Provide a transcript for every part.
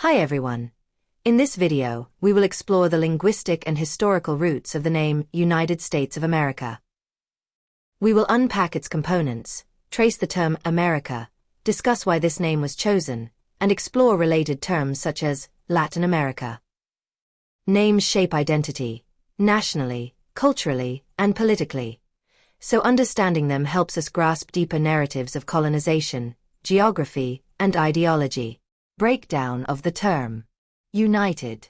Hi everyone. In this video, we will explore the linguistic and historical roots of the name United States of America. We will unpack its components, trace the term America, discuss why this name was chosen, and explore related terms such as Latin America. Names shape identity, nationally, culturally, and politically, so understanding them helps us grasp deeper narratives of colonization, geography, and ideology. Breakdown of the term United.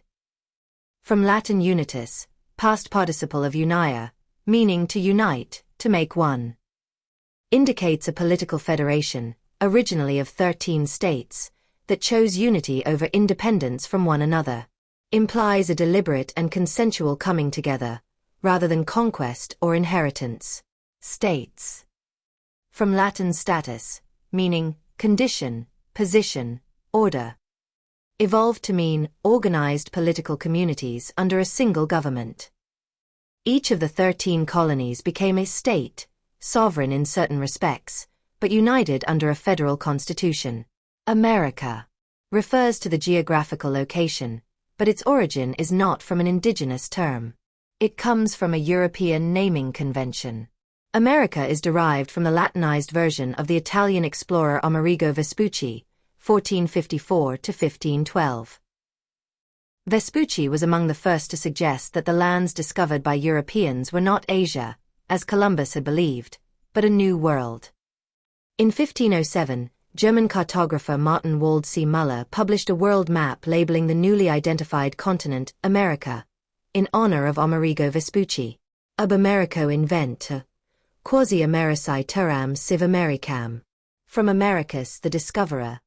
From Latin unitas, past participle of unia, meaning to unite, to make one. Indicates a political federation, originally of 13 states, that chose unity over independence from one another. Implies a deliberate and consensual coming together, rather than conquest or inheritance. States. From Latin status, meaning condition, position, order. Evolved to mean organized political communities under a single government. Each of the 13 colonies became a state, sovereign in certain respects, but united under a federal constitution. America refers to the geographical location, but its origin is not from an indigenous term. It comes from a European naming convention. America is derived from the Latinized version of the Italian explorer Amerigo Vespucci, 1454 to 1512. Vespucci was among the first to suggest that the lands discovered by Europeans were not Asia, as Columbus had believed, but a new world. In 1507, German cartographer Martin Waldseemüller Muller published a world map labeling the newly identified continent America, in honor of Amerigo Vespucci. Ab Americo inventa, quasi Americi terram civ Americam. From Americus the discoverer,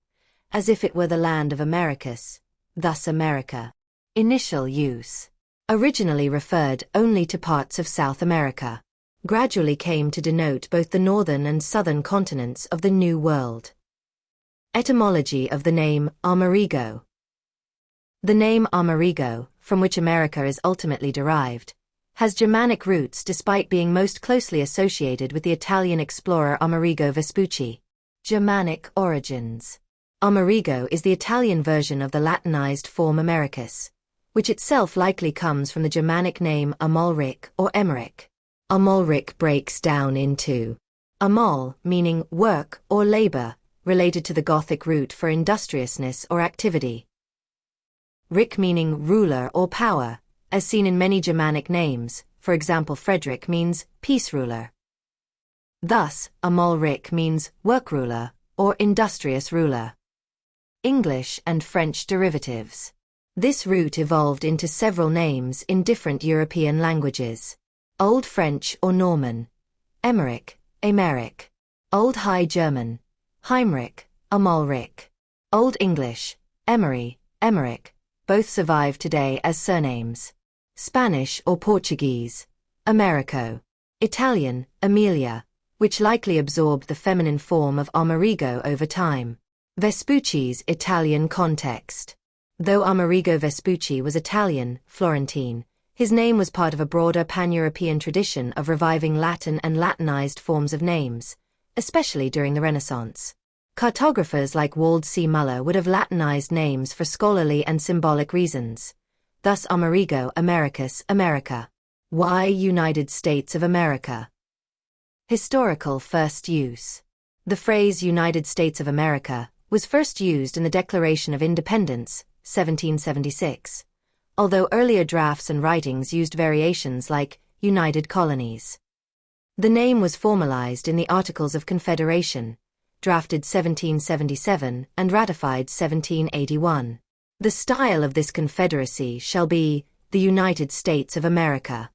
as if it were the land of Americus, thus America. Initial use. Originally referred only to parts of South America. Gradually came to denote both the northern and southern continents of the New World. Etymology of the name Amerigo. The name Amerigo, from which America is ultimately derived, has Germanic roots despite being most closely associated with the Italian explorer Amerigo Vespucci. Germanic origins. Amerigo is the Italian version of the Latinized form Americus, which itself likely comes from the Germanic name Amalric or Emmerich. Amalric breaks down into Amal, meaning work or labor, related to the Gothic root for industriousness or activity. Rick meaning ruler or power, as seen in many Germanic names, for example Frederick means peace ruler. Thus, Amalric means work ruler or industrious ruler. English and French derivatives. This root evolved into several names in different European languages. Old French or Norman, Emmerich, Emeric. Old High German, Heimrich, Amalric. Old English, Emery, Emmerich, both survive today as surnames. Spanish or Portuguese, Americo. Italian, Emilia, which likely absorbed the feminine form of Amerigo over time. Vespucci's Italian context. Though Amerigo Vespucci was Italian, Florentine, his name was part of a broader pan-European tradition of reviving Latin and Latinized forms of names, especially during the Renaissance. Cartographers like Waldseemüller Muller would have Latinized names for scholarly and symbolic reasons. Thus Amerigo Americus America. Why United States of America? Historical first use. The phrase United States of America was first used in the Declaration of Independence, 1776, although earlier drafts and writings used variations like United Colonies. The name was formalized in the Articles of Confederation, drafted 1777 and ratified 1781. The style of this confederacy shall be the United States of America.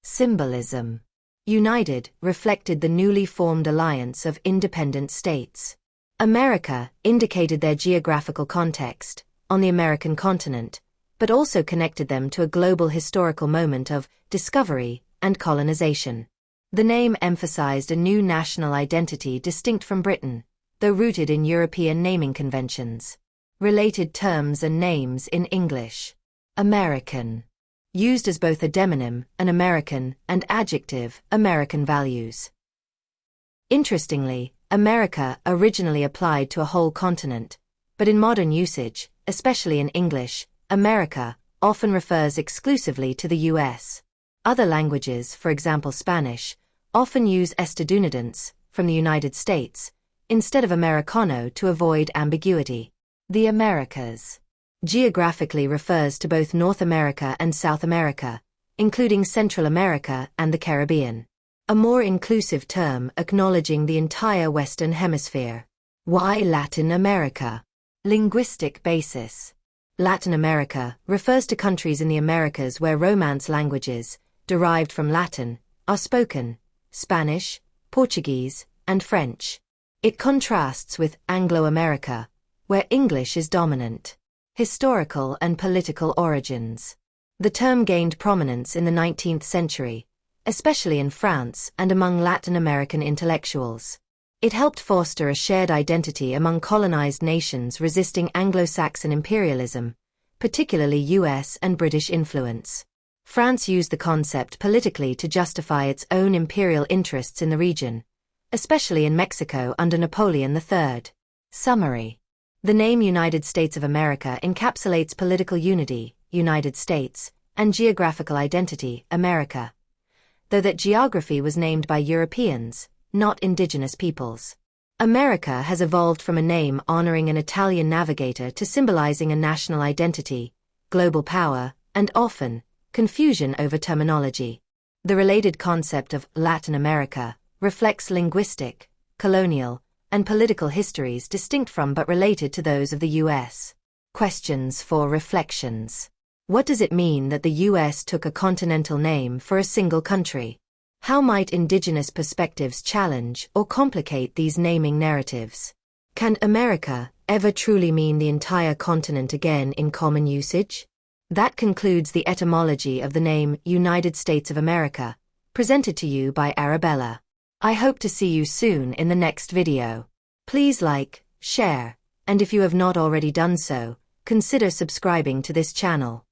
Symbolism. United reflected the newly formed alliance of independent states. America indicated their geographical context, on the American continent, but also connected them to a global historical moment of discovery and colonization. The name emphasized a new national identity distinct from Britain, though rooted in European naming conventions. Related terms and names in English. American. Used as both a demonym, an American, and adjective, American values. Interestingly, America originally applied to a whole continent, But in modern usage, especially in English, America often refers exclusively to the US. Other languages, for example Spanish, often use estadounidense, from the United States, instead of Americano to avoid ambiguity. The Americas geographically refers to both North America and South America, including Central America and the Caribbean. A more inclusive term acknowledging the entire Western Hemisphere. Why Latin America? Linguistic basis. Latin America refers to countries in the Americas where Romance languages, derived from Latin, are spoken: Spanish, Portuguese, and French. It contrasts with Anglo-America, where English is dominant. Historical and political origins. The term gained prominence in the 19th century, especially in France and among Latin American intellectuals. It helped foster a shared identity among colonized nations resisting Anglo-Saxon imperialism, particularly US and British influence. France used the concept politically to justify its own imperial interests in the region, especially in Mexico under Napoleon III. Summary. The name United States of America encapsulates political unity, United States, and geographical identity, America, though that geography was named by Europeans, not indigenous peoples. America has evolved from a name honoring an Italian navigator to symbolizing a national identity, global power, and often, confusion over terminology. The related concept of Latin America reflects linguistic, colonial, and political histories distinct from but related to those of the US. Questions for reflections. What does it mean that the US took a continental name for a single country? How might indigenous perspectives challenge or complicate these naming narratives? Can America ever truly mean the entire continent again in common usage? That concludes the etymology of the name United States of America, presented to you by Arabella. I hope to see you soon in the next video. Please like, share, and if you have not already done so, consider subscribing to this channel.